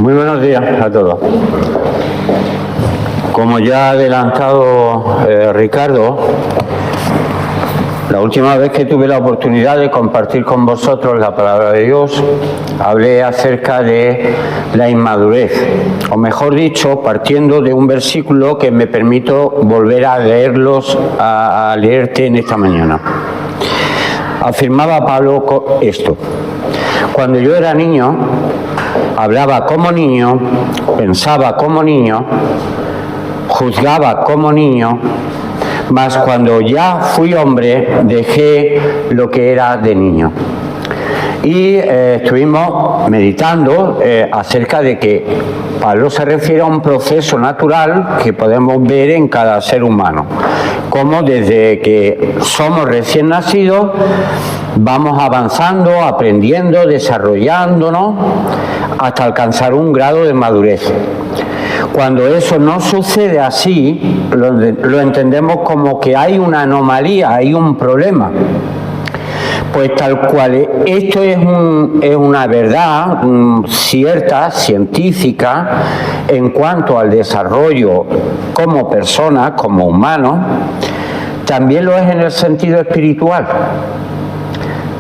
Muy buenos días a todos. Como ya ha adelantado Ricardo, la última vez que tuve la oportunidad de compartir con vosotros la palabra de Dios, hablé acerca de la inmadurez, o mejor dicho, partiendo de un versículo que me permito volver a leerte en esta mañana. Afirmaba Pablo esto: cuando yo era niño, hablaba como niño, pensaba como niño, juzgaba como niño, mas cuando ya fui hombre, dejé lo que era de niño. Y estuvimos meditando acerca de que Pablo se refiere a un proceso natural que podemos ver en cada ser humano, como desde que somos recién nacidos vamos avanzando, aprendiendo, desarrollándonos hasta alcanzar un grado de madurez. Cuando eso no sucede así, lo entendemos como que hay una anomalía, hay un problema. Pues tal cual, esto es una verdad cierta, científica, en cuanto al desarrollo como persona, como humano, también lo es en el sentido espiritual,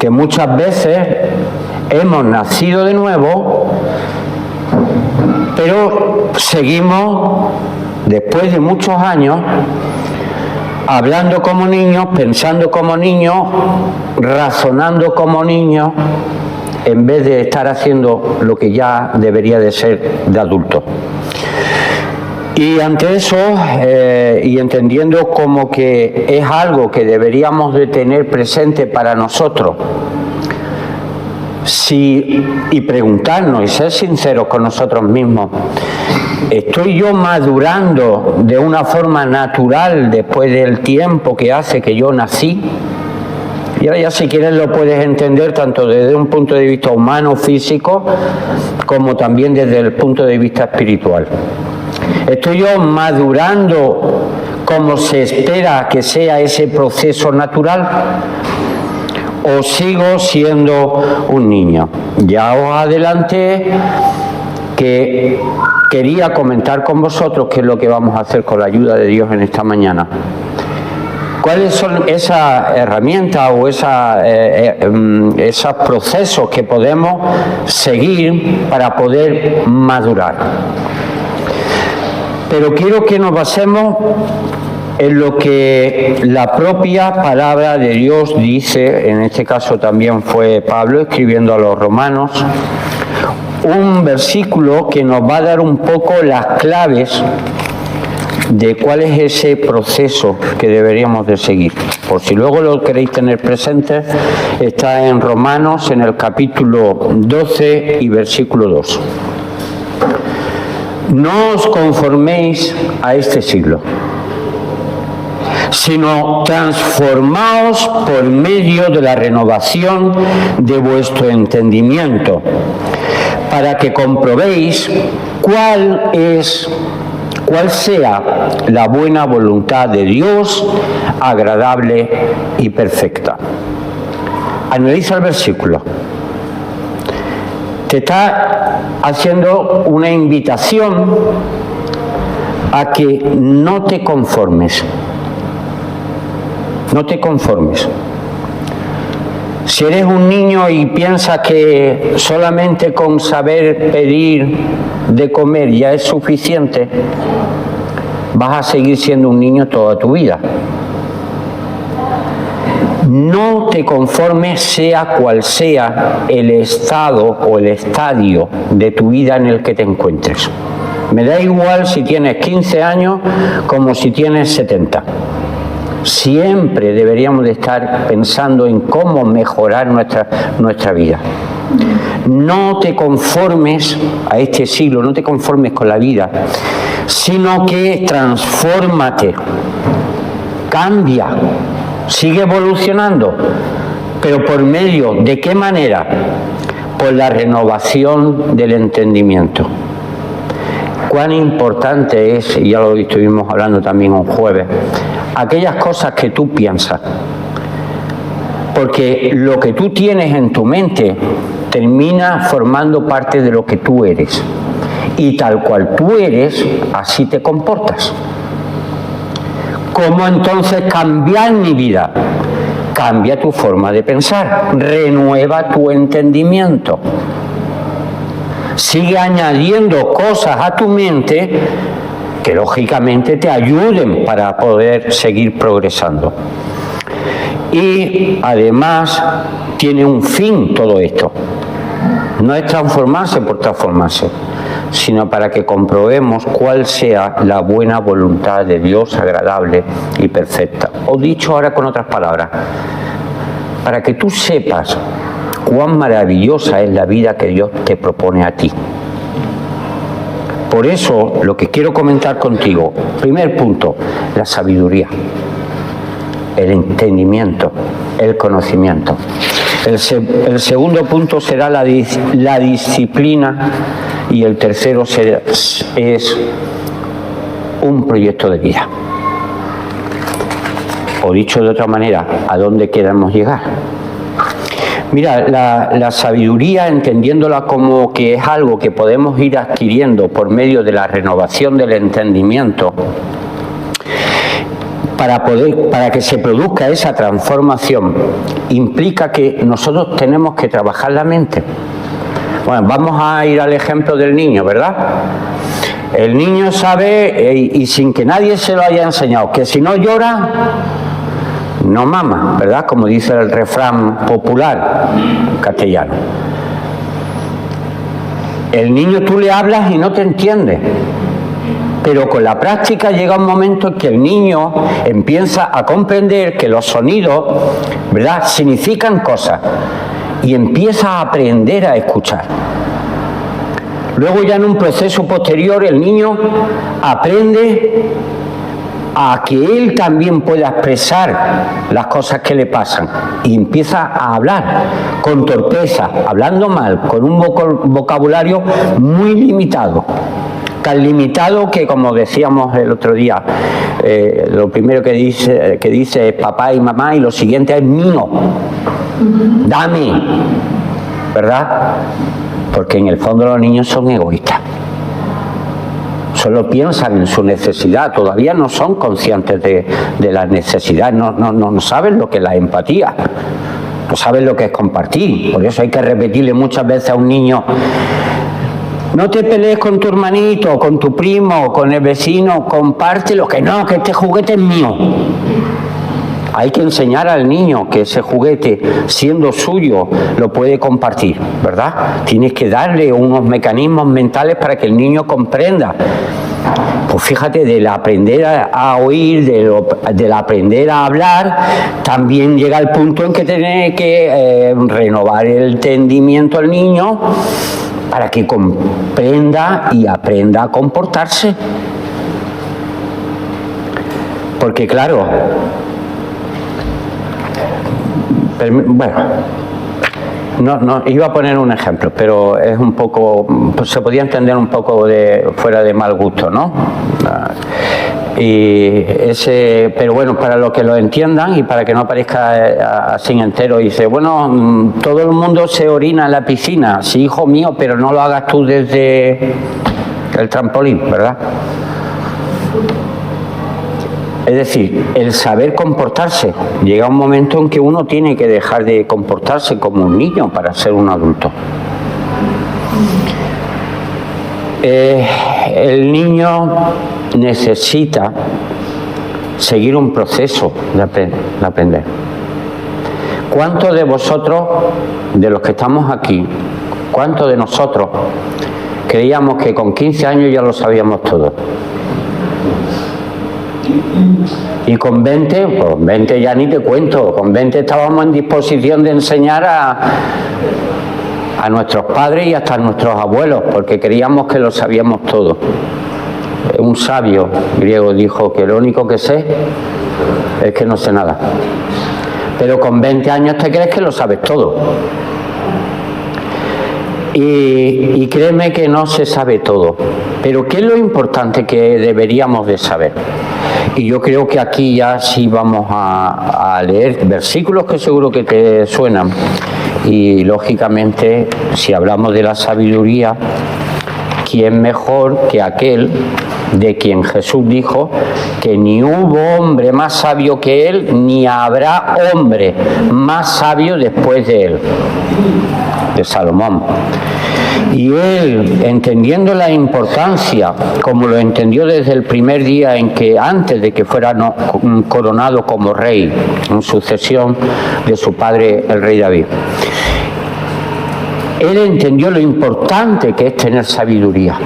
que muchas veces hemos nacido de nuevo, pero seguimos, después de muchos años, hablando como niños, pensando como niños, razonando como niños, en vez de estar haciendo lo que ya debería de ser de adulto. Y ante eso, y entendiendo como que es algo que deberíamos de tener presente para nosotros, y preguntarnos y ser sinceros con nosotros mismos, ¿estoy yo madurando de una forma natural después del tiempo que hace que yo nací? Y ahora ya si quieres lo puedes entender tanto desde un punto de vista humano, físico, como también desde el punto de vista espiritual. ¿Estoy yo madurando como se espera que sea ese proceso natural? ¿O sigo siendo un niño? Ya os adelanté que quería comentar con vosotros qué es lo que vamos a hacer con la ayuda de Dios en esta mañana. ¿Cuáles son esas herramientas o esos procesos que podemos seguir para poder madurar? Pero quiero que nos basemos en lo que la propia palabra de Dios dice. En este caso también fue Pablo escribiendo a los romanos, un versículo que nos va a dar un poco las claves de cuál es ese proceso que deberíamos de seguir. Por si luego lo queréis tener presente, está en Romanos, en el capítulo 12 y versículo 2. No os conforméis a este siglo, sino transformaos por medio de la renovación de vuestro entendimiento, para que comprobéis cuál sea la buena voluntad de Dios, agradable y perfecta. Analiza el versículo. Te está haciendo una invitación a que no te conformes. No te conformes. Si eres un niño y piensas que solamente con saber pedir de comer ya es suficiente, vas a seguir siendo un niño toda tu vida. No te conformes, sea cual sea el estado o el estadio de tu vida en el que te encuentres. Me da igual si tienes 15 años como si tienes 70. Siempre deberíamos de estar pensando en cómo mejorar nuestra vida. No te conformes a este siglo, no te conformes con la vida, sino que transfórmate, cambia, sigue evolucionando, pero ¿por medio de qué manera? Por la renovación del entendimiento. Cuán importante es, y ya lo estuvimos hablando también un jueves, aquellas cosas que tú piensas, porque lo que tú tienes en tu mente termina formando parte de lo que tú eres. y tal cual tú eres, así te comportas. ¿Cómo entonces cambiar mi vida? Cambia tu forma de pensar, renueva tu entendimiento. Sigue añadiendo cosas a tu mente que lógicamente te ayuden para poder seguir progresando. Y además tiene un fin todo esto. No es transformarse por transformarse, sino para que comprobemos cuál sea la buena voluntad de Dios, agradable y perfecta. O dicho ahora con otras palabras, para que tú sepas cuán maravillosa es la vida que Dios te propone a ti. Por eso, lo que quiero comentar contigo, primer punto, la sabiduría, el entendimiento, el conocimiento. El segundo punto será la disciplina y el tercero es un proyecto de vida. O dicho de otra manera, ¿a dónde queremos llegar? Mira, la sabiduría, entendiéndola como que es algo que podemos ir adquiriendo por medio de la renovación del entendimiento, para que se produzca esa transformación, implica que nosotros tenemos que trabajar la mente. Bueno, vamos a ir al ejemplo del niño, ¿verdad? El niño sabe, y sin que nadie se lo haya enseñado, que si no llora, no mama, ¿verdad? Como dice el refrán popular castellano. El niño tú le hablas y no te entiende. Pero con la práctica llega un momento en que el niño empieza a comprender que los sonidos, ¿verdad?, significan cosas y empieza a aprender a escuchar. Luego ya en un proceso posterior el niño aprende a que él también pueda expresar las cosas que le pasan y empieza a hablar con torpeza, hablando mal, con un vocabulario muy limitado. Tan limitado que, como decíamos el otro día, lo primero que dice es papá y mamá y lo siguiente es mío. Dame, ¿verdad? Porque en el fondo los niños son egoístas. Solo piensan en su necesidad, todavía no son conscientes de la necesidad, no saben lo que es la empatía, no saben lo que es compartir. Por eso hay que repetirle muchas veces a un niño: no te pelees con tu hermanito, con tu primo, con el vecino, compártelo, que no, que este juguete es mío. Hay que enseñar al niño que ese juguete, siendo suyo, lo puede compartir, ¿verdad? Tienes que darle unos mecanismos mentales para que el niño comprenda. Pues fíjate, del aprender a oír, del aprender a hablar, también llega el punto en que tiene que renovar el entendimiento al niño para que comprenda y aprenda a comportarse. Porque claro, bueno, no iba a poner un ejemplo, pero es un poco, pues se podía entender un poco fuera de mal gusto, ¿no? Pero bueno, para los que lo entiendan y para que no parezca así entero, dice: bueno, todo el mundo se orina en la piscina, sí, hijo mío, pero no lo hagas tú desde el trampolín, ¿verdad? Es decir, el saber comportarse. Llega un momento en que uno tiene que dejar de comportarse como un niño para ser un adulto. El niño necesita seguir un proceso de aprender. ¿Cuántos de vosotros, de los que estamos aquí, cuántos de nosotros creíamos que con 15 años ya lo sabíamos todo? Y con 20, pues 20 ya ni te cuento, con 20 estábamos en disposición de enseñar a nuestros padres y hasta a nuestros abuelos, porque creíamos que lo sabíamos todo. Un sabio griego dijo que lo único que sé es que no sé nada. Pero con 20 años te crees que lo sabes todo. Y créeme que no se sabe todo. Pero ¿qué es lo importante que deberíamos de saber? Y yo creo que aquí ya sí vamos a leer versículos que seguro que te suenan. Y lógicamente, si hablamos de la sabiduría, ¿quién mejor que aquel de quien Jesús dijo que ni hubo hombre más sabio que él, ni habrá hombre más sabio después de él? De Salomón. Y él, entendiendo la importancia, como lo entendió desde el primer día en que, antes de que fuera coronado como rey, en sucesión de su padre, el rey David, él entendió lo importante que es tener sabiduría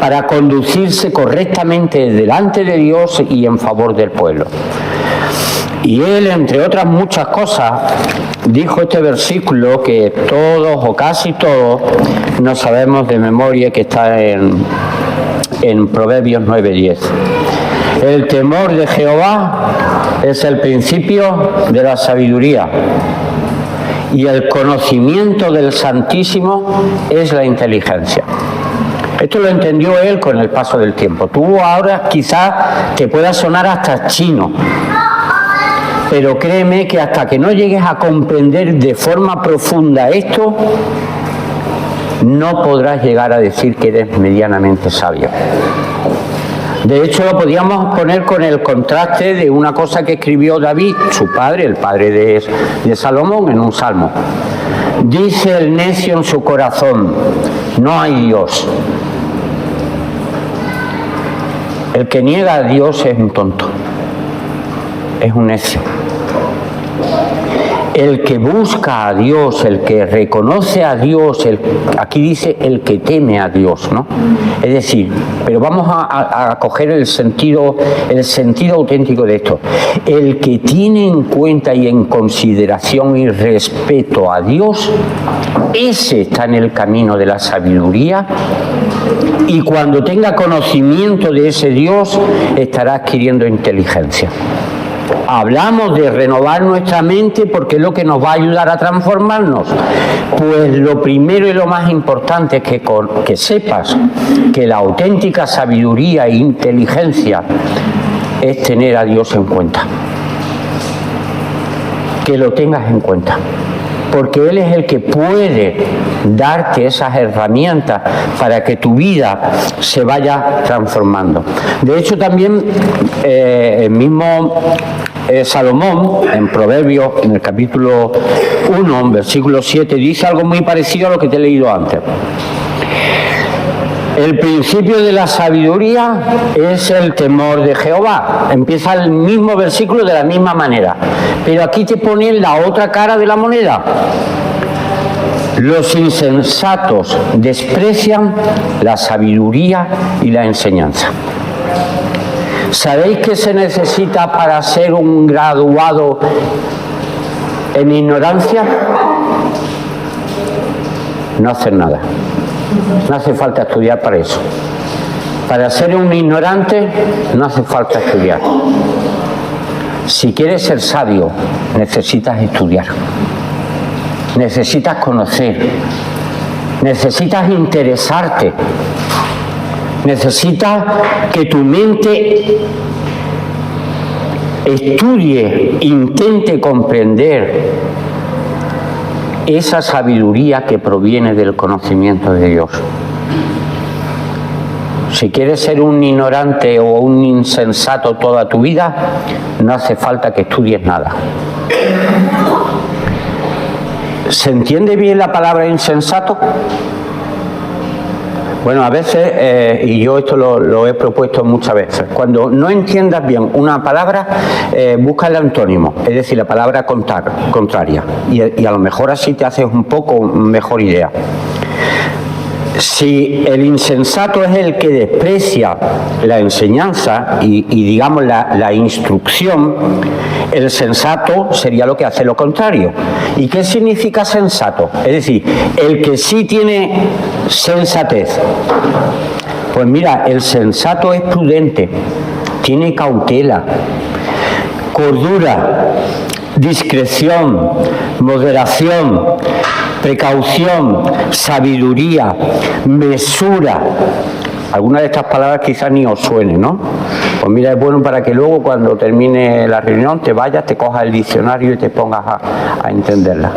para conducirse correctamente delante de Dios y en favor del pueblo. Y él, entre otras muchas cosas, dijo este versículo que todos o casi todos no sabemos de memoria, que está en Proverbios 9:10. El temor de Jehová es el principio de la sabiduría, y el conocimiento del Santísimo es la inteligencia. Esto lo entendió él con el paso del tiempo. Tú ahora quizás te pueda sonar hasta chino, pero créeme que hasta que no llegues a comprender de forma profunda esto, no podrás llegar a decir que eres medianamente sabio. De hecho, lo podíamos poner con el contraste de una cosa que escribió David, su padre, el padre de Salomón, en un salmo. Dice el necio en su corazón: no hay Dios. El que niega a Dios es un tonto, es un necio. El que busca a Dios, el que reconoce a Dios, aquí dice el que teme a Dios, ¿no? Es decir, pero vamos a coger el sentido auténtico de esto. El que tiene en cuenta y en consideración y respeto a Dios, ese está en el camino de la sabiduría, y cuando tenga conocimiento de ese Dios, estará adquiriendo inteligencia. Hablamos de renovar nuestra mente porque es lo que nos va a ayudar a transformarnos. Pues lo primero y lo más importante es que sepas que la auténtica sabiduría e inteligencia es tener a Dios en cuenta. Que lo tengas en cuenta, porque Él es el que puede darte esas herramientas para que tu vida se vaya transformando. De hecho, también el mismo Salomón, en Proverbios, en el capítulo 1, versículo 7, dice algo muy parecido a lo que te he leído antes. El principio de la sabiduría es el temor de Jehová. Empieza el mismo versículo de la misma manera, pero aquí te pone la otra cara de la moneda. Los insensatos desprecian la sabiduría y la enseñanza. ¿Sabéis qué se necesita para ser un graduado en ignorancia? No hacer nada. No hace falta estudiar para eso. Para ser un ignorante no hace falta estudiar. Si quieres ser sabio, necesitas estudiar. Necesitas conocer. Necesitas interesarte. Necesitas que tu mente estudie, intente comprender esa sabiduría que proviene del conocimiento de Dios. Si quieres ser un ignorante o un insensato toda tu vida, no hace falta que estudies nada. ¿Se entiende bien la palabra insensato? Bueno, a veces, y yo esto lo he propuesto muchas veces, cuando no entiendas bien una palabra, busca el antónimo, es decir, la palabra contraria, y a lo mejor así te haces un poco mejor idea. Si el insensato es el que desprecia la enseñanza y digamos, la instrucción, el sensato sería lo que hace lo contrario. ¿Y qué significa sensato? Es decir, el que sí tiene sensatez. Pues mira, el sensato es prudente, tiene cautela, cordura, discreción, moderación, precaución, sabiduría, mesura. Algunas de estas palabras quizás ni os suenen, ¿no? Pues mira, es bueno para que luego cuando termine la reunión te vayas, te cojas el diccionario y te pongas a entenderla.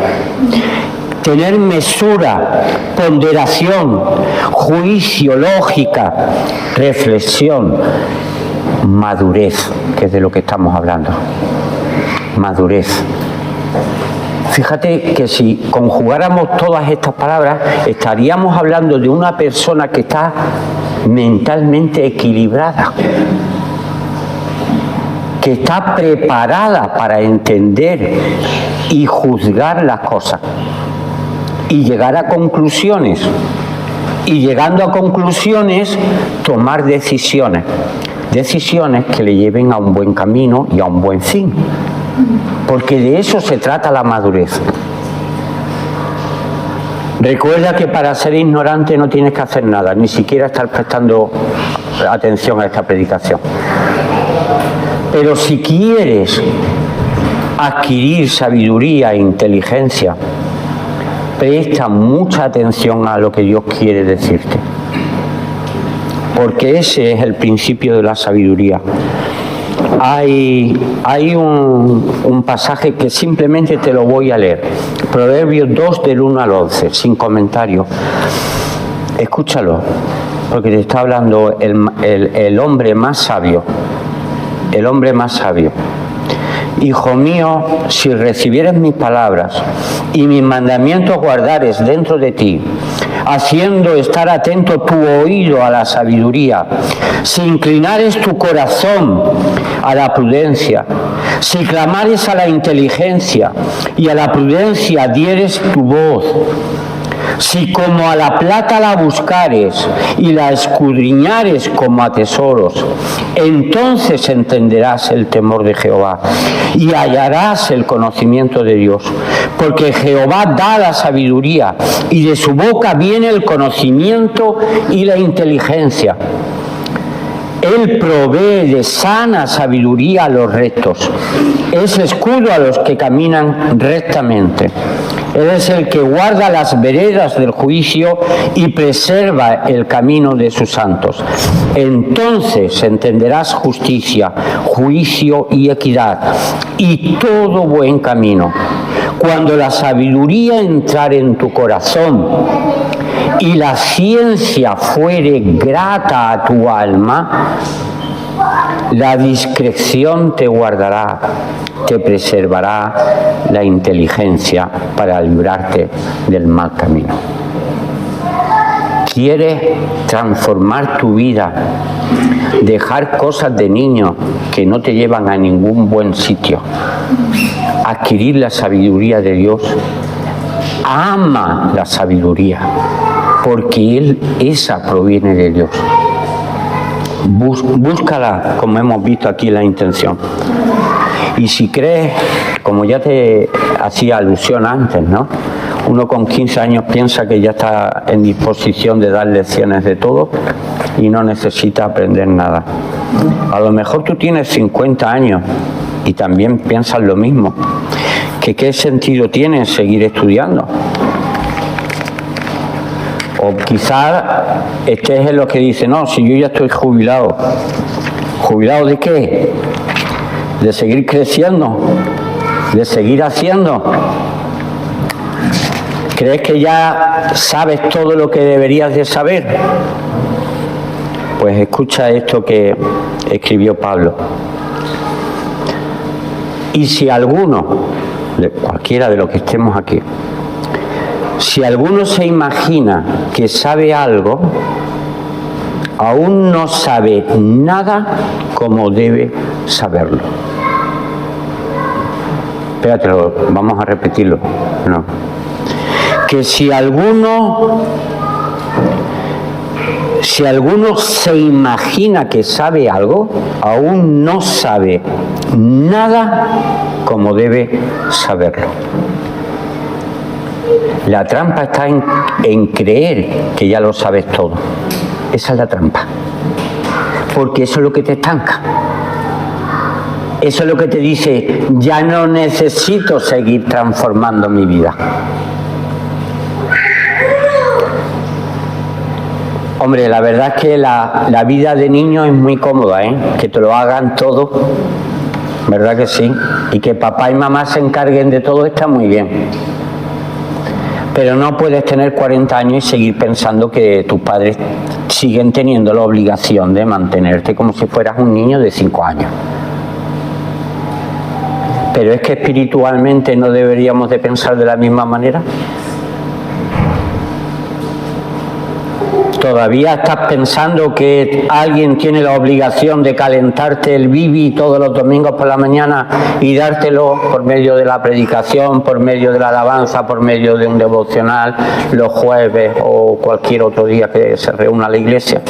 tener mesura, ponderación, juicio, lógica, reflexión, madurez, que es de lo que estamos hablando. Madurez. Fíjate que si conjugáramos todas estas palabras, estaríamos hablando de una persona que está mentalmente equilibrada, que está preparada para entender y juzgar las cosas y llegar a conclusiones, y llegando a conclusiones tomar decisiones que le lleven a un buen camino y a un buen fin, porque de eso se trata la madurez. Recuerda que para ser ignorante no tienes que hacer nada, ni siquiera estar prestando atención a esta predicación. Pero si quieres adquirir sabiduría e inteligencia, presta mucha atención a lo que Dios quiere decirte, porque ese es el principio de la sabiduría. Hay un pasaje que simplemente te lo voy a leer, Proverbios 2 del 1 al 11, sin comentario. Escúchalo, porque te está hablando el hombre más sabio, el hombre más sabio. Hijo mío, si recibieres mis palabras y mis mandamientos guardares dentro de ti, haciendo estar atento tu oído a la sabiduría, si inclinares tu corazón a la prudencia, si clamares a la inteligencia y a la prudencia dieres tu voz, si como a la plata la buscares y la escudriñares como a tesoros, entonces entenderás el temor de Jehová y hallarás el conocimiento de Dios, porque Jehová da la sabiduría y de su boca viene el conocimiento y la inteligencia. Él provee de sana sabiduría a los rectos, es escudo a los que caminan rectamente. Él es el que guarda las veredas del juicio y preserva el camino de sus santos. Entonces entenderás justicia, juicio y equidad, y todo buen camino. Cuando la sabiduría entrare en tu corazón y la ciencia fuere grata a tu alma, la discreción te guardará, te preservará la inteligencia para librarte del mal camino. ¿Quieres transformar tu vida? Dejar cosas de niño que no te llevan a ningún buen sitio. Adquirir la sabiduría de Dios. Ama la sabiduría, porque esa proviene de Dios. Búscala, como hemos visto aquí en la intención. Y si crees, como ya te hacía alusión antes, ¿no? Uno con 15 años piensa que ya está en disposición de dar lecciones de todo y no necesita aprender nada. A lo mejor tú tienes 50 años y también piensas lo mismo. ¿Que qué sentido tiene seguir estudiando? O quizás estés en lo que dice, no, si yo ya estoy jubilado. ¿Jubilado de qué? ¿De seguir creciendo? ¿De seguir haciendo? ¿Crees que ya sabes todo lo que deberías de saber? Pues escucha esto que escribió Pablo. Y si alguno, cualquiera de los que estemos aquí, si alguno se imagina que sabe algo, aún no sabe nada como debe saberlo. Espérate, vamos a repetirlo. No. Que si alguno se imagina que sabe algo, aún no sabe nada como debe saberlo. La trampa está en creer que ya lo sabes todo. Esa es la trampa. Porque eso es lo que te estanca. Eso es lo que te dice, ya no necesito seguir transformando mi vida. Hombre, la verdad es que la vida de niño es muy cómoda, ¿eh? Que te lo hagan todo, ¿verdad que sí? Y que papá y mamá se encarguen de todo está muy bien. Pero no puedes tener 40 años y seguir pensando que tus padres siguen teniendo la obligación de mantenerte como si fueras un niño de 5 años. Pero es que espiritualmente no deberíamos de pensar de la misma manera. ¿Todavía estás pensando que alguien tiene la obligación de calentarte el bibi todos los domingos por la mañana y dártelo por medio de la predicación, por medio de la alabanza, por medio de un devocional los jueves o cualquier otro día que se reúna la iglesia?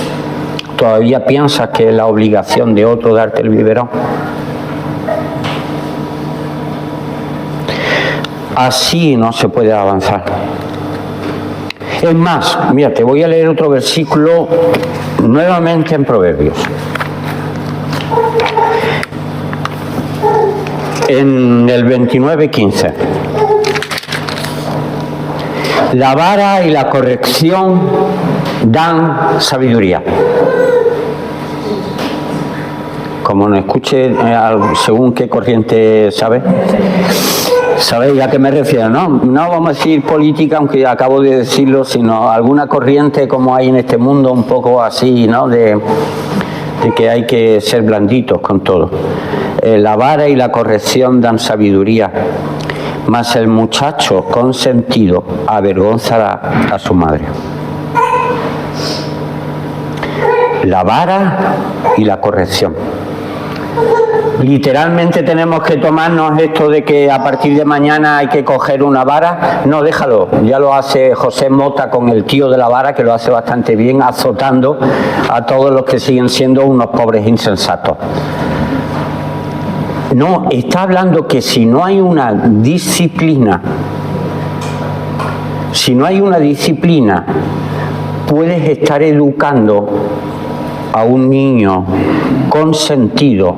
¿Todavía piensas que es la obligación de otro darte el biberón? Así no se puede avanzar. Es más, mira, te voy a leer otro versículo nuevamente en Proverbios. En el 29:15. La vara y la corrección dan sabiduría. Como no escuche según qué corriente sabe. ¿Sabéis a qué me refiero? No vamos a decir política, aunque acabo de decirlo, sino alguna corriente como hay en este mundo, un poco así, ¿no? De que hay que ser blanditos con todo. La vara y la corrección dan sabiduría, mas el muchacho consentido avergonzará a su madre. La vara y la corrección. Literalmente tenemos que tomarnos esto de que a partir de mañana hay que coger una vara. No, déjalo, ya lo hace José Mota con el tío de la vara, que lo hace bastante bien, azotando a todos los que siguen siendo unos pobres insensatos. No, está hablando que si no hay una disciplina, puedes estar educando a un niño consentido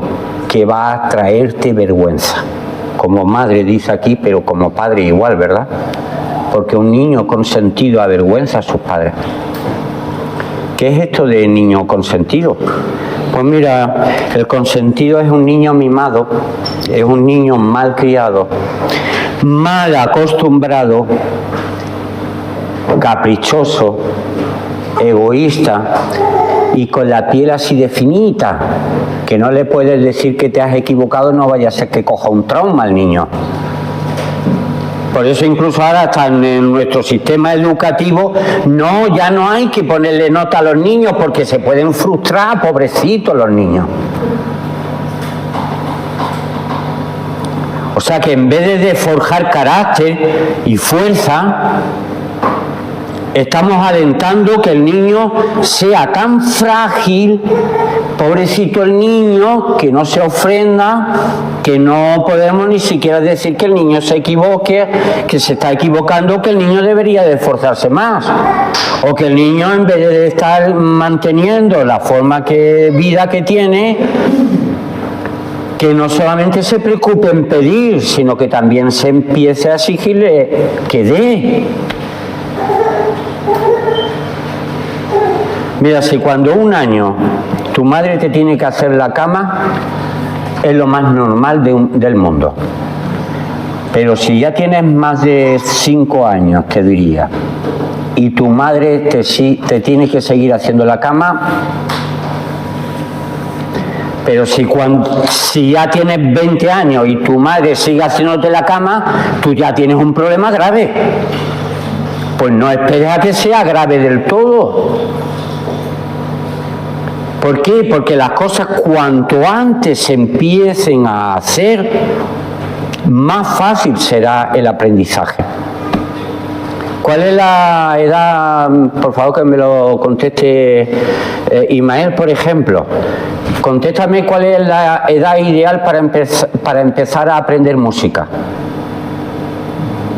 que va a traerte vergüenza. Como madre dice aquí, pero como padre igual, ¿verdad? Porque un niño consentido avergüenza a sus padres. ¿Qué es esto de niño consentido? Pues mira, el consentido es un niño mimado, es un niño mal criado, mal acostumbrado, caprichoso, egoísta y con la piel así de finita, que no le puedes decir que te has equivocado, no vaya a ser que coja un trauma al niño. Por eso incluso ahora hasta en nuestro sistema educativo ya no hay que ponerle nota a los niños porque se pueden frustrar, pobrecitos los niños. O sea que en vez de forjar carácter y fuerza, estamos alentando que el niño sea tan frágil, pobrecito el niño, que no se ofenda, que no podemos ni siquiera decir que el niño se equivoque, que se está equivocando, que el niño debería de esforzarse más. O que el niño, en vez de estar manteniendo la forma vida que tiene, que no solamente se preocupe en pedir, sino que también se empiece a exigirle que dé. Mira, si cuando un año tu madre te tiene que hacer la cama, es lo más normal del mundo. Pero si ya tienes más de 5 años, te diría, y tu madre te tiene que seguir haciendo la cama, pero si ya tienes 20 años y tu madre sigue haciéndote la cama, tú ya tienes un problema grave. Pues no esperes a que sea grave del todo. ¿Por qué? Porque las cosas cuanto antes se empiecen a hacer, más fácil será el aprendizaje. ¿Cuál es la edad? Por favor, que me lo conteste Ismael, por ejemplo. Contéstame cuál es la edad ideal para empezar a aprender música.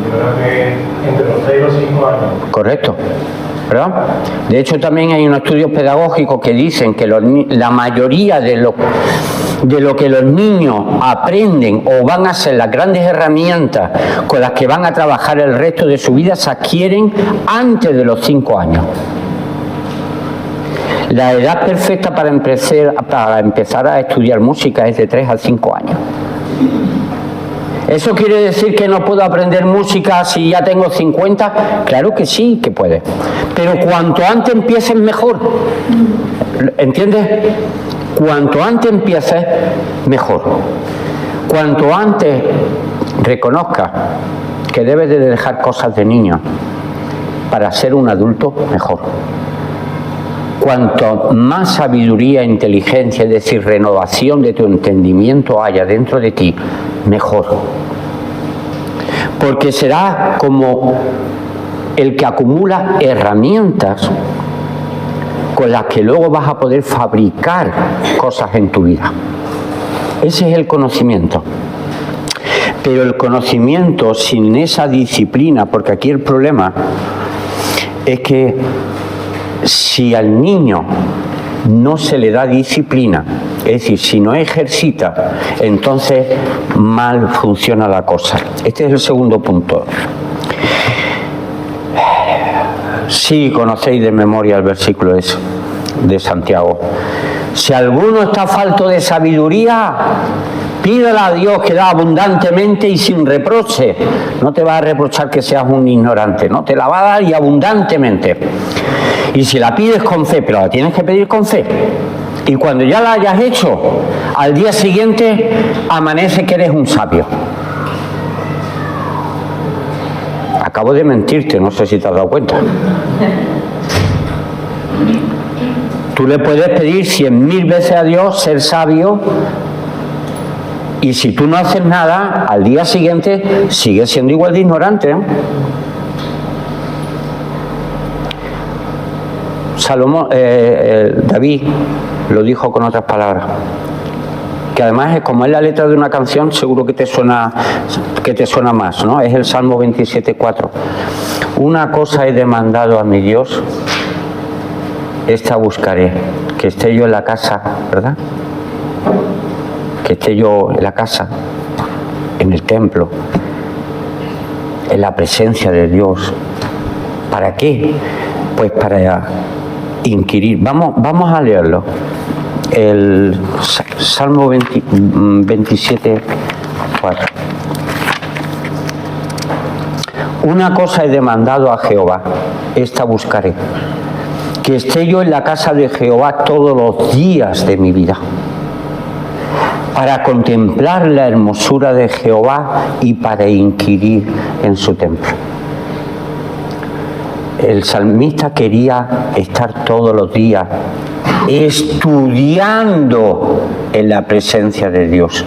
Yo creo que entre los 6 y los 5 años. Correcto. ¿Verdad? De hecho, también hay unos estudios pedagógicos que dicen que la mayoría de lo que los niños aprenden o van a ser las grandes herramientas con las que van a trabajar el resto de su vida se adquieren antes de los 5 años. La edad perfecta para empezar a estudiar música es de 3 a 5 años. ¿Eso quiere decir que no puedo aprender música si ya tengo 50? Claro que sí, que puedes. Pero cuanto antes empieces, mejor. ¿Entiendes? Cuanto antes empieces, mejor. Cuanto antes reconozcas que debes de dejar cosas de niño para ser un adulto, mejor. Cuanto más sabiduría e inteligencia, es decir, renovación de tu entendimiento haya dentro de ti, mejor. Porque será como el que acumula herramientas con las que luego vas a poder fabricar cosas en tu vida. Ese es el conocimiento. Pero el conocimiento sin esa disciplina, porque aquí el problema es que si al niño no se le da disciplina, es decir, si no ejercita, entonces mal funciona la cosa. Este es el segundo punto. Sí, conocéis de memoria el versículo ese de Santiago. Si alguno está falto de sabiduría, pídela a Dios que da abundantemente y sin reproche. No te va a reprochar que seas un ignorante, no, te la va a dar y abundantemente. Y si la pides con fe, pero la tienes que pedir con fe. Y cuando ya la hayas hecho, al día siguiente amanece que eres un sabio. Acabo de mentirte, no sé si te has dado cuenta. Tú le puedes pedir 100.000 veces a Dios ser sabio, y si tú no haces nada, al día siguiente sigues siendo igual de ignorante, ¿eh? David lo dijo con otras palabras, que además es como es la letra de una canción, seguro que te suena más, ¿no? Es el Salmo 27:4. Una cosa he demandado a mi Dios, esta buscaré, que esté yo en la casa, ¿verdad? Que esté yo en la casa, en el templo, en la presencia de Dios. ¿Para qué? Pues para inquirir. Vamos a leerlo. El Salmo 27:4. Una cosa he demandado a Jehová, esta buscaré, que esté yo en la casa de Jehová todos los días de mi vida, para contemplar la hermosura de Jehová y para inquirir en su templo. El salmista quería estar todos los días estudiando en la presencia de Dios.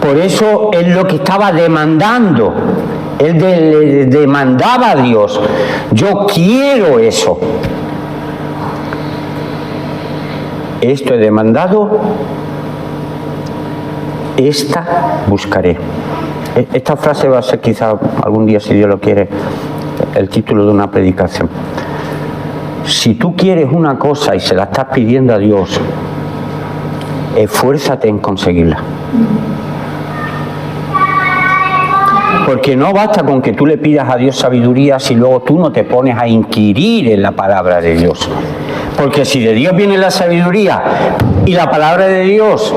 Por eso es lo que estaba demandando. Él le demandaba a Dios: yo quiero eso. Esto he demandado, esta buscaré. Esta frase va a ser quizá algún día, si Dios lo quiere, el título de una predicación. Si tú quieres una cosa y se la estás pidiendo a Dios, esfuérzate en conseguirla. Porque no basta con que tú le pidas a Dios sabiduría si luego tú no te pones a inquirir en la palabra de Dios. Porque si de Dios viene la sabiduría y la palabra de Dios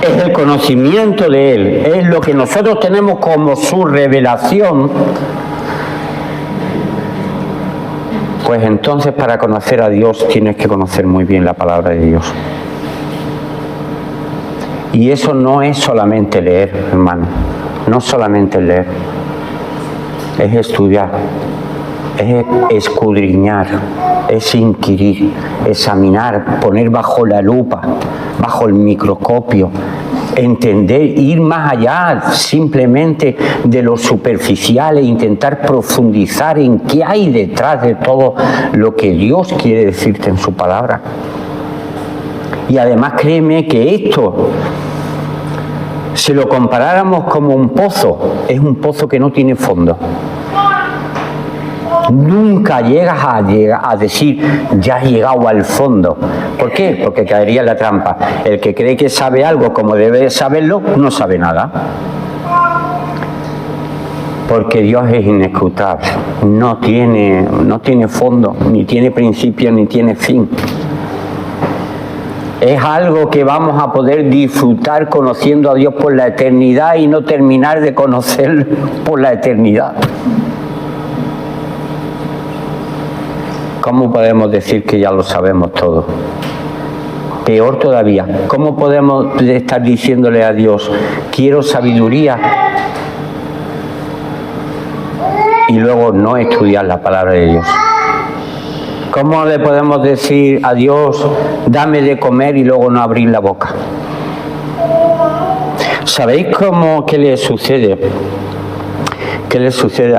es el conocimiento de Él, es lo que nosotros tenemos como su revelación, pues entonces para conocer a Dios tienes que conocer muy bien la palabra de Dios. Y eso no es solamente leer, hermano, no solamente leer, es estudiar, es escudriñar, es inquirir, examinar, poner bajo la lupa, bajo el microscopio, entender, ir más allá simplemente de lo superficial e intentar profundizar en qué hay detrás de todo lo que Dios quiere decirte en su palabra. Y además créeme que esto, si lo comparáramos como un pozo, es un pozo que no tiene fondo. Nunca llegas a decir, ya has llegado al fondo. ¿Por qué? Porque caería en la trampa. El que cree que sabe algo como debe saberlo, no sabe nada. Porque Dios es inescrutable. No tiene fondo, ni tiene principio, ni tiene fin. Es algo que vamos a poder disfrutar conociendo a Dios por la eternidad y no terminar de conocerlo por la eternidad. ¿Cómo podemos decir que ya lo sabemos todo? Peor todavía, ¿cómo podemos estar diciéndole a Dios, quiero sabiduría? Y luego no estudiar la palabra de Dios. ¿Cómo le podemos decir a Dios, dame de comer y luego no abrir la boca? ¿Sabéis qué le sucede? ¿Qué le sucede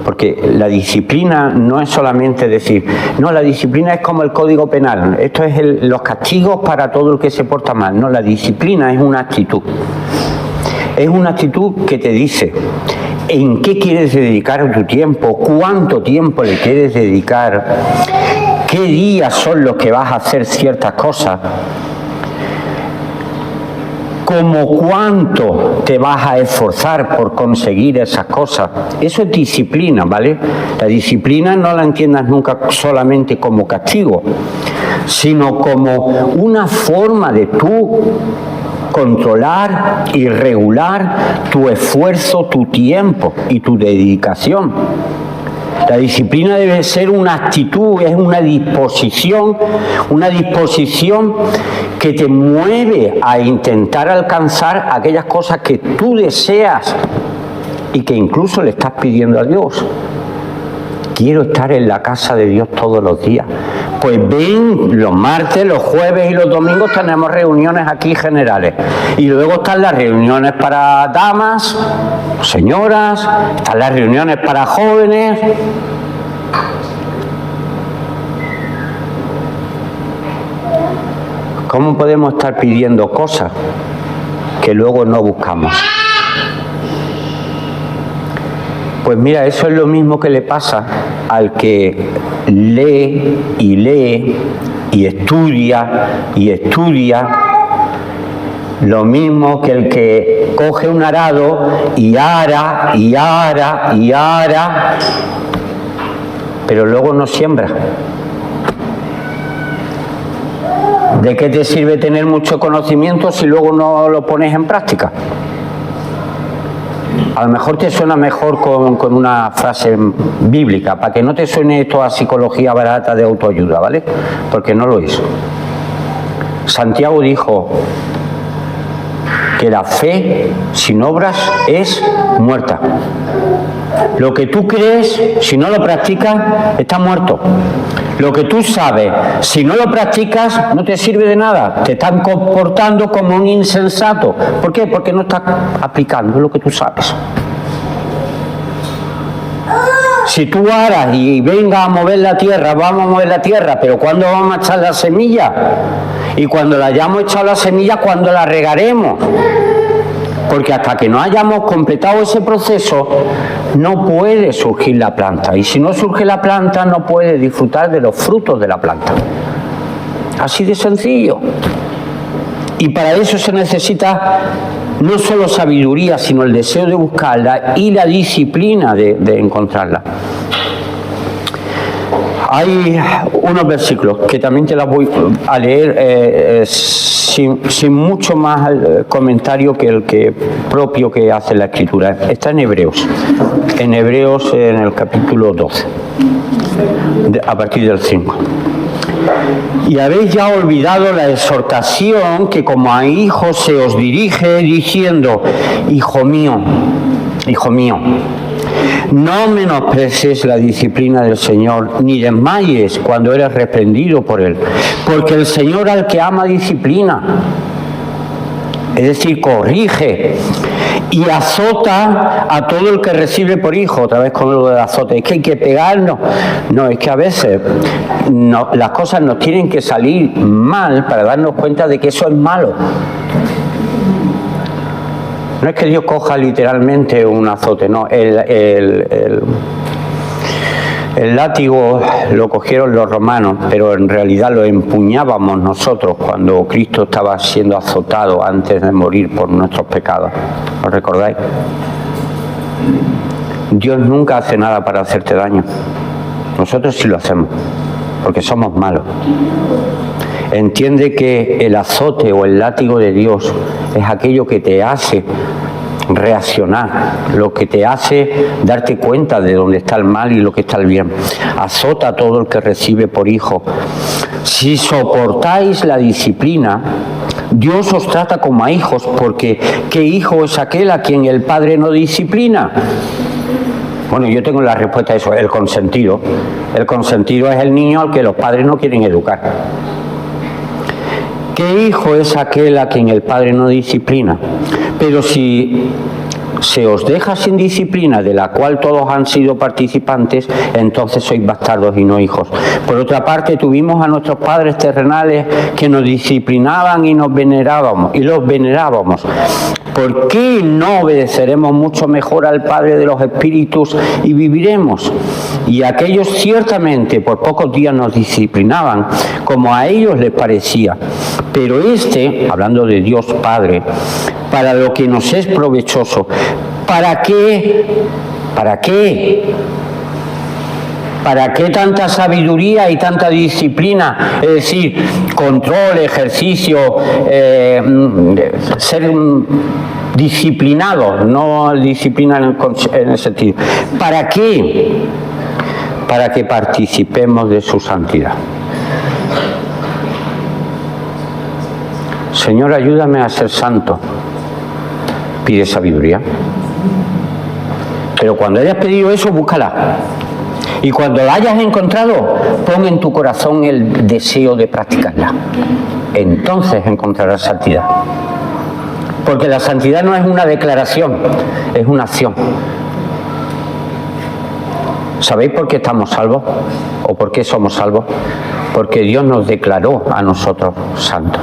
porque la disciplina no es solamente decir, no, la disciplina es como el Código Penal, esto es los castigos para todo el que se porta mal. No, la disciplina es una actitud. Es una actitud que te dice en qué quieres dedicar tu tiempo, cuánto tiempo le quieres dedicar, qué días son los que vas a hacer ciertas cosas, como cuánto te vas a esforzar por conseguir esas cosas. Eso es disciplina, ¿vale? La disciplina no la entiendas nunca solamente como castigo, sino como una forma de tú controlar y regular tu esfuerzo, tu tiempo y tu dedicación. La disciplina debe ser una actitud, es una disposición que te mueve a intentar alcanzar aquellas cosas que tú deseas y que incluso le estás pidiendo a Dios. Quiero estar en la casa de Dios todos los días. Pues ven, los martes, los jueves y los domingos tenemos reuniones aquí generales. Y luego están las reuniones para damas, señoras, están las reuniones para jóvenes. ¿Cómo podemos estar pidiendo cosas que luego no buscamos? Pues mira, eso es lo mismo que le pasa al que lee y estudia, lo mismo que el que coge un arado y ara, pero luego no siembra. ¿De qué te sirve tener mucho conocimiento si luego no lo pones en práctica? A lo mejor te suena mejor con una frase bíblica, para que no te suene esto a psicología barata de autoayuda, ¿vale? Porque no lo es. Santiago dijo que la fe sin obras es muerta. Lo que tú crees, si no lo practicas, está muerto. Lo que tú sabes, si no lo practicas, no te sirve de nada. Te están comportando como un insensato. ¿Por qué? Porque no estás aplicando lo que tú sabes. Si tú aras y venga a mover la tierra, vamos a mover la tierra, pero ¿cuándo vamos a echar la semilla? Y cuando la hayamos echado la semilla, ¿cuándo la regaremos? Porque hasta que no hayamos completado ese proceso, no puede surgir la planta. Y si no surge la planta, no puede disfrutar de los frutos de la planta. Así de sencillo. Y para eso se necesita no solo sabiduría, sino el deseo de buscarla y la disciplina de encontrarla. Hay unos versículos que también te los voy a leer sin mucho más comentario que el propio que hace la Escritura. Está en Hebreos en el capítulo 12, a partir del 5. Y habéis ya olvidado la exhortación que como a hijos se os dirige diciendo, hijo mío, no menosprecies la disciplina del Señor, ni desmayes cuando eres reprendido por Él, porque el Señor al que ama disciplina, es decir, corrige y azota a todo el que recibe por hijo. Otra vez con lo del azote, es que hay que pegarnos. No, es que a veces las cosas nos tienen que salir mal para darnos cuenta de que eso es malo. No es que Dios coja literalmente un azote, no. El látigo lo cogieron los romanos, pero en realidad lo empuñábamos nosotros cuando Cristo estaba siendo azotado antes de morir por nuestros pecados. ¿Os recordáis? Dios nunca hace nada para hacerte daño. Nosotros sí lo hacemos, porque somos malos. Entiende que el azote o el látigo de Dios es aquello que te hace reaccionar, lo que te hace darte cuenta de dónde está el mal y lo que está el bien. Azota a todo el que recibe por hijo. Si soportáis la disciplina, Dios os trata como a hijos, porque ¿qué hijo es aquel a quien el padre no disciplina? Bueno, yo tengo la respuesta a eso, el consentido. El consentido es el niño al que los padres no quieren educar. ¿Qué hijo es aquel a quien el padre no disciplina? Pero si se os deja sin disciplina, de la cual todos han sido participantes, entonces sois bastardos y no hijos. Por otra parte, tuvimos a nuestros padres terrenales que nos disciplinaban y nos venerábamos, y los venerábamos. ¿Por qué no obedeceremos mucho mejor al Padre de los Espíritus y viviremos? Y aquellos ciertamente por pocos días nos disciplinaban, como a ellos les parecía. Pero hablando de Dios Padre, para lo que nos es provechoso, ¿para qué? ¿Para qué? ¿Para qué tanta sabiduría y tanta disciplina? Es decir, control, ejercicio, ser disciplinado, no disciplina en el sentido. ¿Para qué? Para que participemos de su santidad. Señor, ayúdame a ser santo. Pide sabiduría. Pero cuando hayas pedido eso, búscala. Y cuando la hayas encontrado, pon en tu corazón el deseo de practicarla. Entonces encontrarás santidad. Porque la santidad no es una declaración, es una acción. ¿Sabéis por qué estamos salvos? ¿O por qué somos salvos? Porque Dios nos declaró a nosotros santos.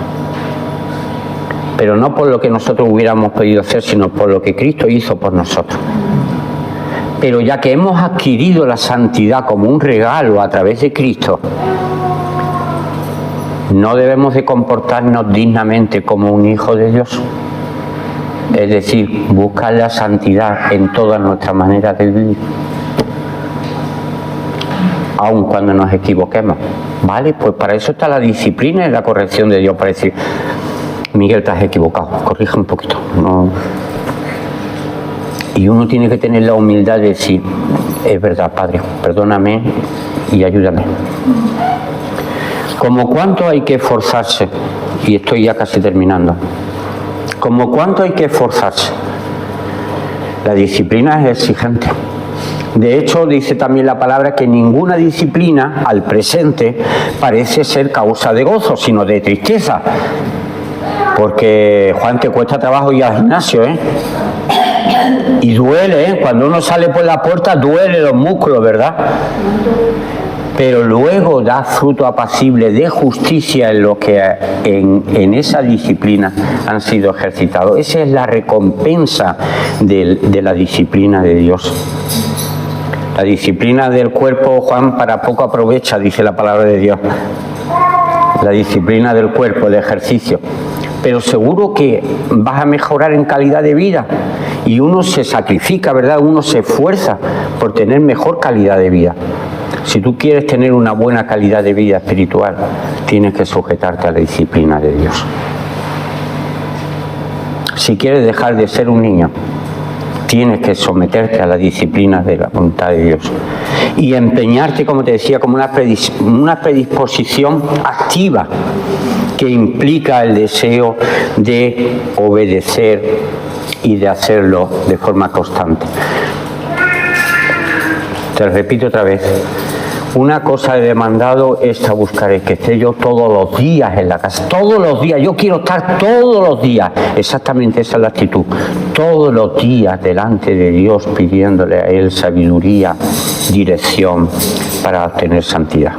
Pero no por lo que nosotros hubiéramos podido hacer, sino por lo que Cristo hizo por nosotros. Pero ya que hemos adquirido la santidad como un regalo a través de Cristo, no debemos de comportarnos dignamente como un hijo de Dios. Es decir, buscar la santidad en todas nuestras maneras de vivir, aun cuando nos equivoquemos. ¿Vale? Pues para eso está la disciplina y la corrección de Dios, para decir: Miguel, te has equivocado, corrige un poquito. No. Y uno tiene que tener la humildad de decir: es verdad, Padre, perdóname y ayúdame. ¿Como cuánto hay que esforzarse? Y estoy ya casi terminando. ¿Como cuánto hay que esforzarse? La disciplina es exigente. De hecho, dice también la palabra que ninguna disciplina al presente parece ser causa de gozo, sino de tristeza. Porque, Juan, te cuesta trabajo ir al gimnasio, ¿eh? Y duele, ¿eh? Cuando uno sale por la puerta duele los músculos, ¿verdad? Pero luego da fruto apacible de justicia en lo que en esa disciplina han sido ejercitados. Esa es la recompensa de la disciplina de Dios. La disciplina del cuerpo, Juan, para poco aprovecha, dice la palabra de Dios. La disciplina del cuerpo, el ejercicio. Pero seguro que vas a mejorar en calidad de vida. Y uno se sacrifica, ¿verdad? Uno se esfuerza por tener mejor calidad de vida. Si tú quieres tener una buena calidad de vida espiritual, tienes que sujetarte a la disciplina de Dios. Si quieres dejar de ser un niño, tienes que someterte a la disciplina de la voluntad de Dios. Y empeñarte, como te decía, como una predisposición activa que implica el deseo de obedecer y de hacerlo de forma constante. Te repito otra vez. Una cosa he demandado, esta buscaré, que esté yo todos los días en la casa, todos los días, yo quiero estar todos los días, exactamente esa es la actitud, todos los días delante de Dios pidiéndole a Él sabiduría, dirección para obtener santidad.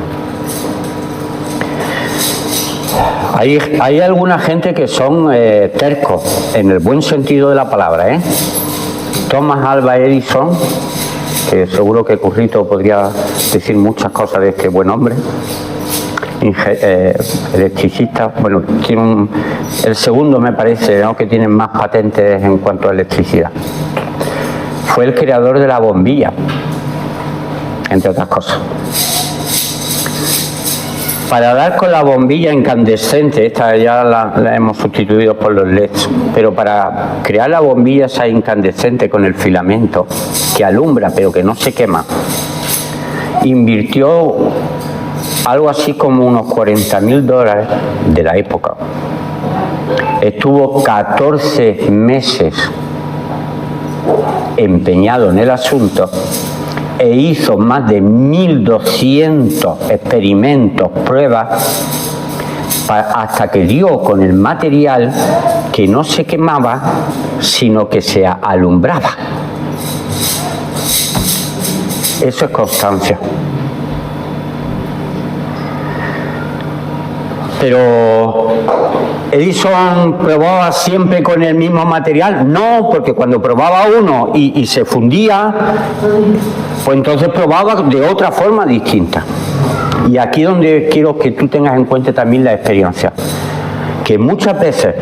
Hay alguna gente que son tercos, en el buen sentido de la palabra, ¿eh? Thomas Alva Edison, que seguro que Currito podría decir muchas cosas de este buen hombre, electricista, bueno, tiene el segundo me parece, ¿no?, que tiene más patentes en cuanto a electricidad. Fue el creador de la bombilla, entre otras cosas. para dar con la bombilla incandescente, esta ya la hemos sustituido por los LEDs, pero para crear la bombilla esa incandescente con el filamento que alumbra pero que no se quema, invirtió algo así como unos $40.000 de la época. Estuvo 14 meses empeñado en el asunto e hizo más de 1.200 experimentos, pruebas, hasta que dio con el material que no se quemaba, sino que se alumbraba. Eso es constancia. Pero Edison probaba siempre con el mismo material. No, porque cuando probaba uno y se fundía, pues entonces probaba de otra forma distinta. Y aquí donde quiero que tú tengas en cuenta también la experiencia, que muchas veces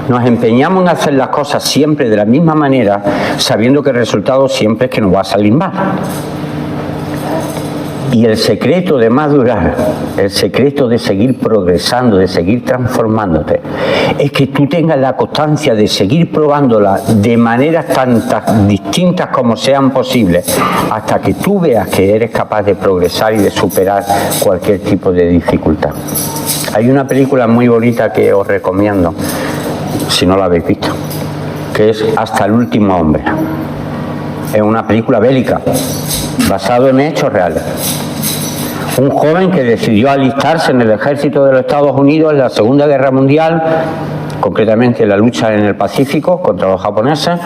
nos empeñamos en hacer las cosas siempre de la misma manera, sabiendo que el resultado siempre es que nos va a salir mal. Y el secreto de madurar, el secreto de seguir progresando, de seguir transformándote, es que tú tengas la constancia de seguir probándola de maneras tantas distintas como sean posibles, hasta que tú veas que eres capaz de progresar y de superar cualquier tipo de dificultad. Hay una película muy bonita que os recomiendo, si no la habéis visto, que es Hasta el último hombre. Es una película bélica, basado en hechos reales. Un joven que decidió alistarse en el ejército de los Estados Unidos en la Segunda Guerra Mundial, concretamente en la lucha en el Pacífico contra los japoneses,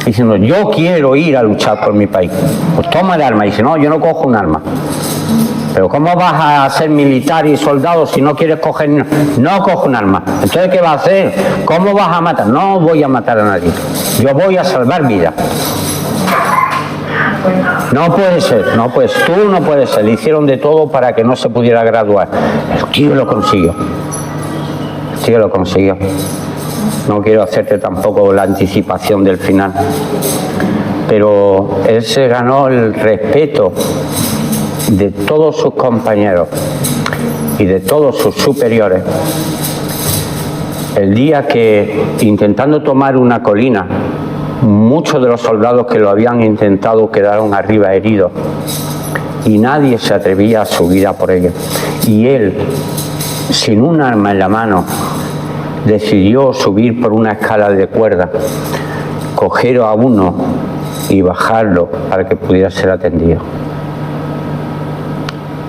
diciendo: yo quiero ir a luchar por mi país. Pues toma el arma. Y dice: no, yo no cojo un arma. Pero ¿cómo vas a ser militar y soldado si no quieres coger? No cojo un arma. Entonces, ¿qué vas a hacer? ¿Cómo vas a matar? No voy a matar a nadie. Yo voy a salvar vidas. No puede ser, no puedes, tú no puedes ser. Le hicieron de todo para que no se pudiera graduar. El tío lo consiguió. El tío lo consiguió. No quiero hacerte tampoco la anticipación del final. Pero él se ganó el respeto de todos sus compañeros y de todos sus superiores el día que, intentando tomar una colina, muchos de los soldados que lo habían intentado quedaron arriba heridos y nadie se atrevía a subir a por ellos. Y él, sin un arma en la mano, decidió subir por una escala de cuerda, coger a uno y bajarlo para que pudiera ser atendido.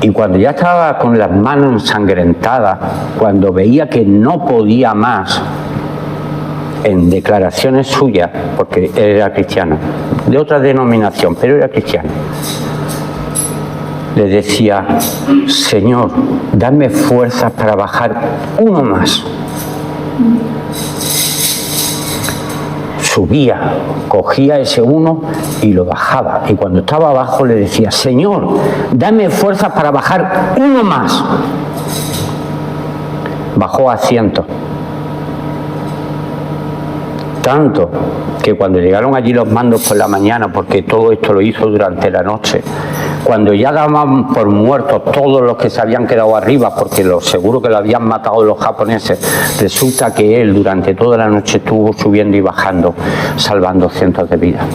Y cuando ya estaba con las manos ensangrentadas, cuando veía que no podía más, en declaraciones suyas, porque él era cristiano, de otra denominación, pero era cristiano, le decía: Señor, dame fuerzas para bajar uno más. Subía, cogía ese uno y lo bajaba, y cuando estaba abajo le decía: Señor, dame fuerzas para bajar uno más. Bajó a 100. Tanto que cuando llegaron allí los mandos por la mañana, porque todo esto lo hizo durante la noche, cuando ya daban por muertos todos los que se habían quedado arriba, porque seguro que lo habían matado los japoneses, resulta que él durante toda la noche estuvo subiendo y bajando, salvando cientos de vidas.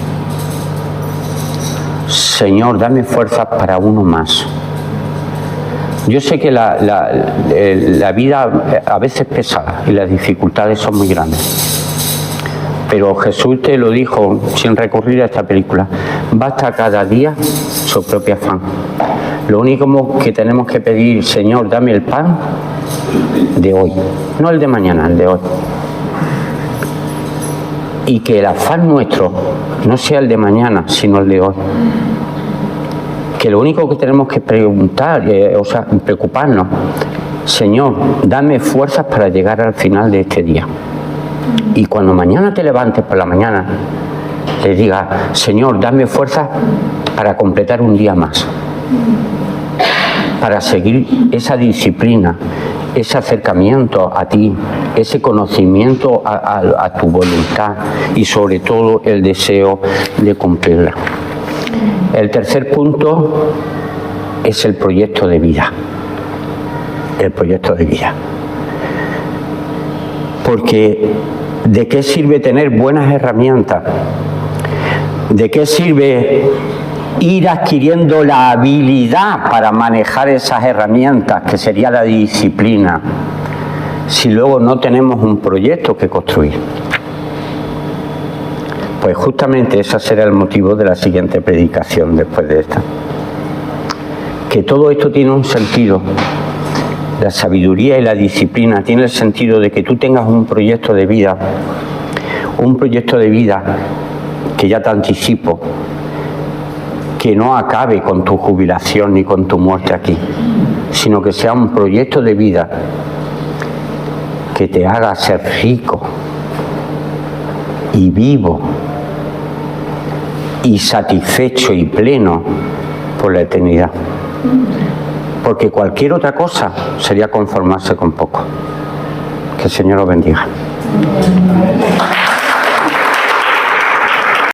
Señor, dame fuerzas para uno más. Yo sé que la vida a veces es pesada y las dificultades son muy grandes. Pero Jesús te lo dijo sin recurrir a esta película: basta cada día su propio afán. Lo único que tenemos que pedir: Señor, dame el pan de hoy, no el de mañana, el de hoy. Y que el afán nuestro no sea el de mañana, sino el de hoy. Que lo único que tenemos que preocuparnos: Señor, dame fuerzas para llegar al final de este día. Y cuando mañana te levantes por la mañana, le digas: Señor, dame fuerza para completar un día más, para seguir esa disciplina, ese acercamiento a ti, ese conocimiento a tu voluntad y sobre todo el deseo de cumplirla. El tercer punto es el proyecto de vida. el proyecto de vida. Porque ¿de qué sirve tener buenas herramientas? ¿De qué sirve ir adquiriendo la habilidad para manejar esas herramientas, que sería la disciplina, si luego no tenemos un proyecto que construir? Pues justamente ese será el motivo de la siguiente predicación después de esta. Que todo esto tiene un sentido. La sabiduría y la disciplina tiene el sentido de que tú tengas un proyecto de vida que ya te anticipo, que no acabe con tu jubilación ni con tu muerte aquí, sino que sea un proyecto de vida que te haga ser rico y vivo y satisfecho y pleno por la eternidad. Porque cualquier otra cosa sería conformarse con poco. Que el Señor os bendiga.